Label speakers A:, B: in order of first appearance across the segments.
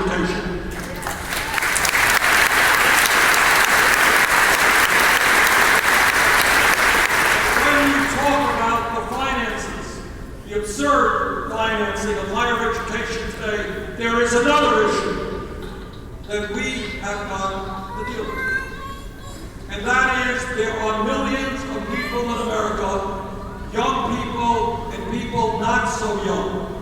A: education. When you talk about the finances, the absurd financing of higher education today, there is another issue that we have got to deal with. And that is, there are millions of people in America, young people and people not so young,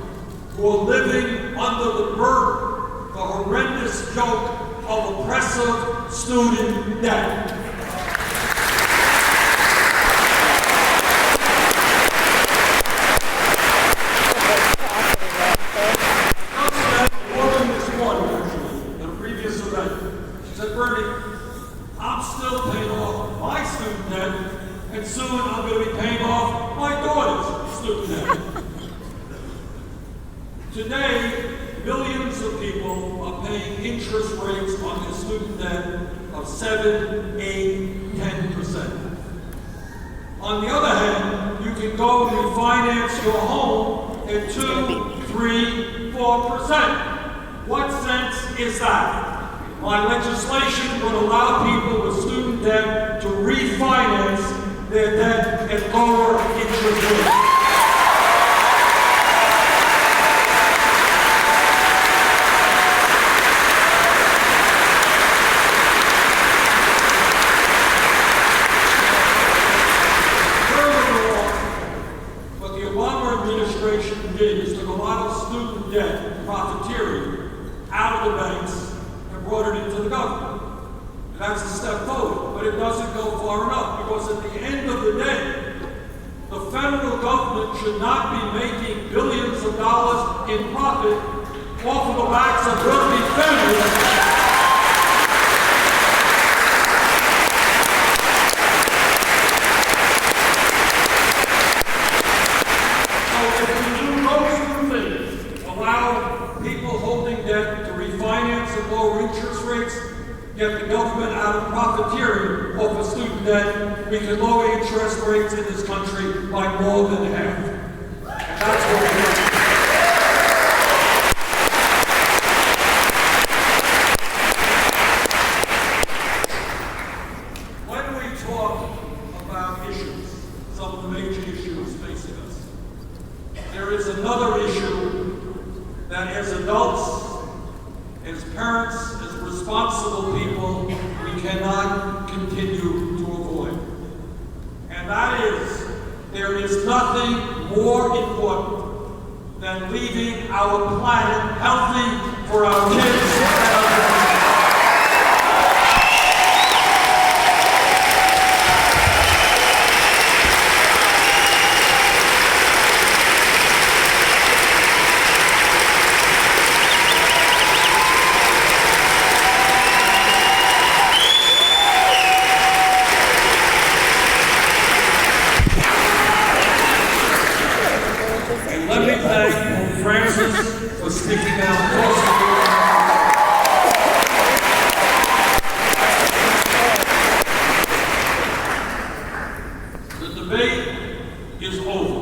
A: who are living under the burden, the horrendous yoke of oppressive student debt. I'm still paying off my student debt, and soon I'm going to be paying off my daughter's student debt. Today, millions of people are paying interest rates on their student debt of 7, 8, 10%. On the other hand, you can go and refinance your home at 2, 3, 4%. What sense is that? My legislation would allow people with student debt to refinance their debt at lower interest rates. Furthermore, what the Obama administration did is took a lot of student debt, profiteering, out of the banks, brought it into the government. And that's a step forward, but it doesn't go far enough, because at the end of the day, the federal government should not be making billions of dollars in profit off of the backs of wealthy families. So if we do those two things, allow people holding debt to refinance at lower interest rates, get the government out of profiteering off of student debt, we can lower interest rates in this country by more than half. And that's what we're doing. When we talk about issues, some of the major issues facing us, there is another issue that as adults, as parents, as responsible people, we cannot continue to avoid. And that is, there is nothing more important than leaving our planet healthy for our kids and our grandchildren. Let me thank Francis for sticking out close to me. The debate is over.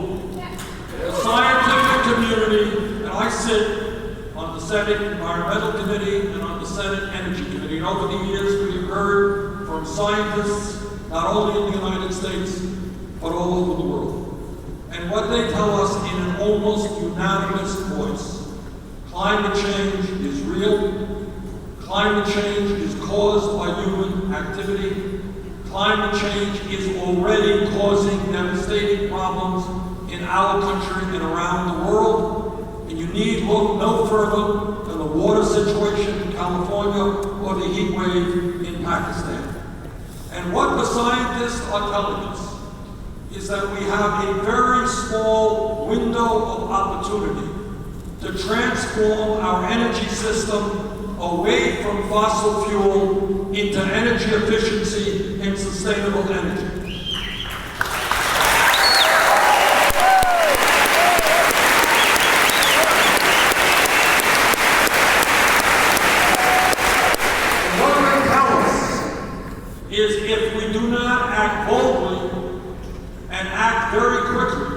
A: The scientific community, and I sit on the Senate Environmental Committee and on the Senate Energy Committee, and over the years we've heard from scientists, not only in the United States, but all over the world. And what they tell us in an almost unanimous voice: climate change is real, climate change is caused by human activity, climate change is already causing devastating problems in our country and around the world, and you need look no further than the water situation in California or the heat wave in Pakistan. And what the scientists are telling us is that we have a very small window of opportunity to transform our energy system away from fossil fuel into energy efficiency and sustainable energy. And what they tell us is, if we do not act boldly and act very quickly,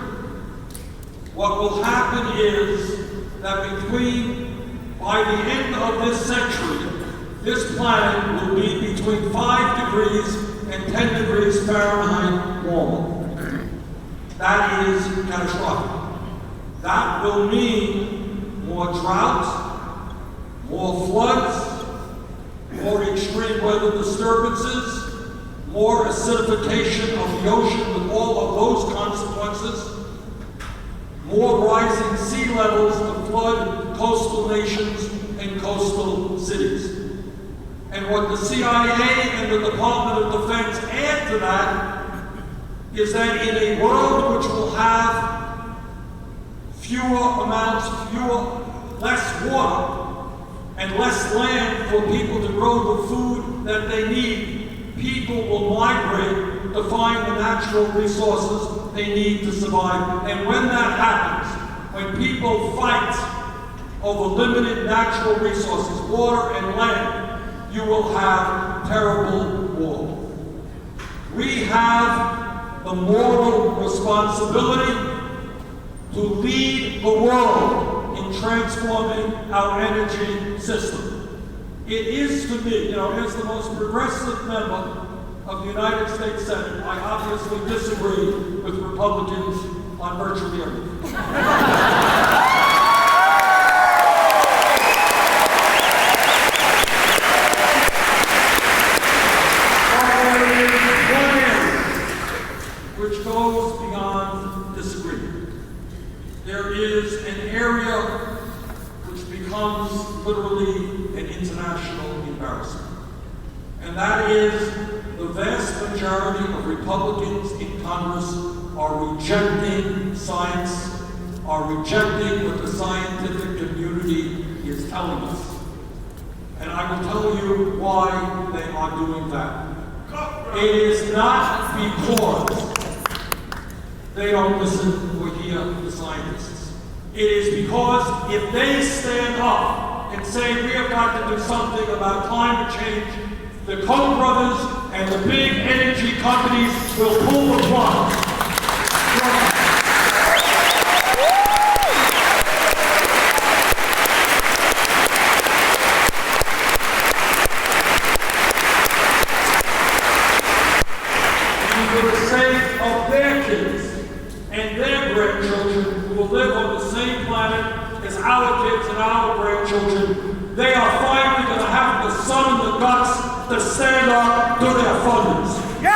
A: what will happen is that between By the end of this century, this planet will be between 5 degrees and 10 degrees Fahrenheit warmer. That is catastrophic. That will mean more drought, more floods, more extreme weather disturbances, more acidification of the ocean with all of those consequences, more rising sea levels to flood coastal nations and coastal cities. And what the CIA and the Department of Defense add to that is that in a world which will have less water and less land for people to grow the food that they need, people will migrate to find the natural resources they need to survive. And when that happens, when people fight over limited natural resources, water and land, you will have terrible war. We have the moral responsibility to lead the world in transforming our energy system. It is to me, as the most progressive member of the United States Senate, I obviously disagree with Republicans on virtually everything. Which goes beyond disagreement. There is an area which becomes literally an international embarrassment. And that is the vast majority of Republicans in Congress are rejecting science, are rejecting what the scientific community is telling us. And I will tell you why they are doing that. It is not because they don't listen or hear the scientists. It is because if they stand up and say we have got to do something about climate change, the Koch brothers and the big energy companies will pull the plug. And for the sake of their kids and their grandchildren who will live on the same planet as our kids and our grandchildren, they are finally going to have the sun and the guts to stand up to their funders.
B: Yeah!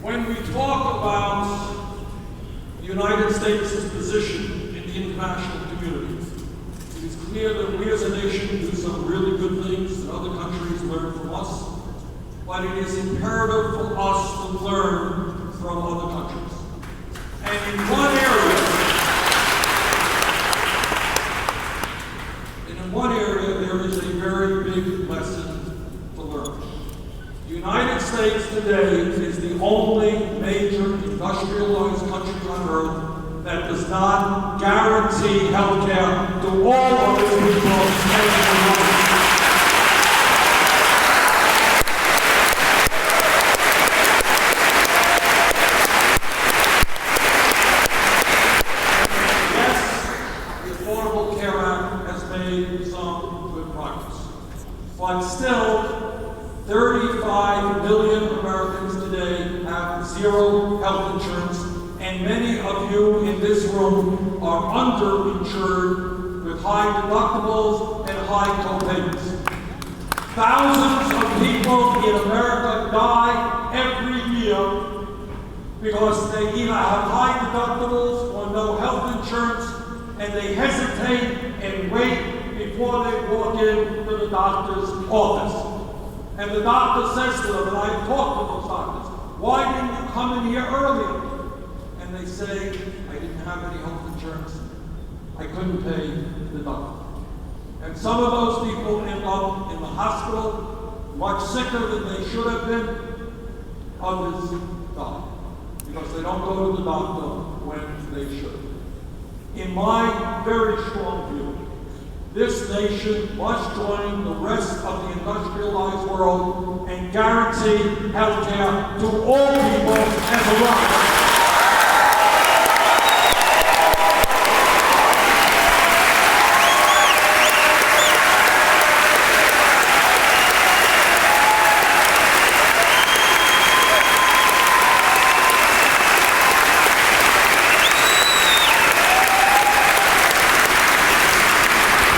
A: When we talk about the United States' position in the international community, it is clear that we as a nation do some really good things that other countries learn from us. But it is imperative for us to learn from other countries. And in one area, there is a very big lesson to learn. The United States today is the only major industrialized country on earth that does not guarantee health care to all of its people. But still, 35 million Americans today have zero health insurance, and many of you in this room are underinsured with high deductibles and high co-payments. Thousands of people in America die every year because they either have high deductibles or no health insurance, and they hesitate and wait before they walk into the doctor's office. And the doctor says to them, and I've talked to those doctors, why didn't you come in here earlier? And they say, I didn't have any health insurance. I couldn't pay the doctor. And some of those people end up in the hospital, much sicker than they should have been. Others die, because they don't go to the doctor when they should. In my very strong view, this nation must join the rest of the industrialized world and guarantee health care to all people as a right.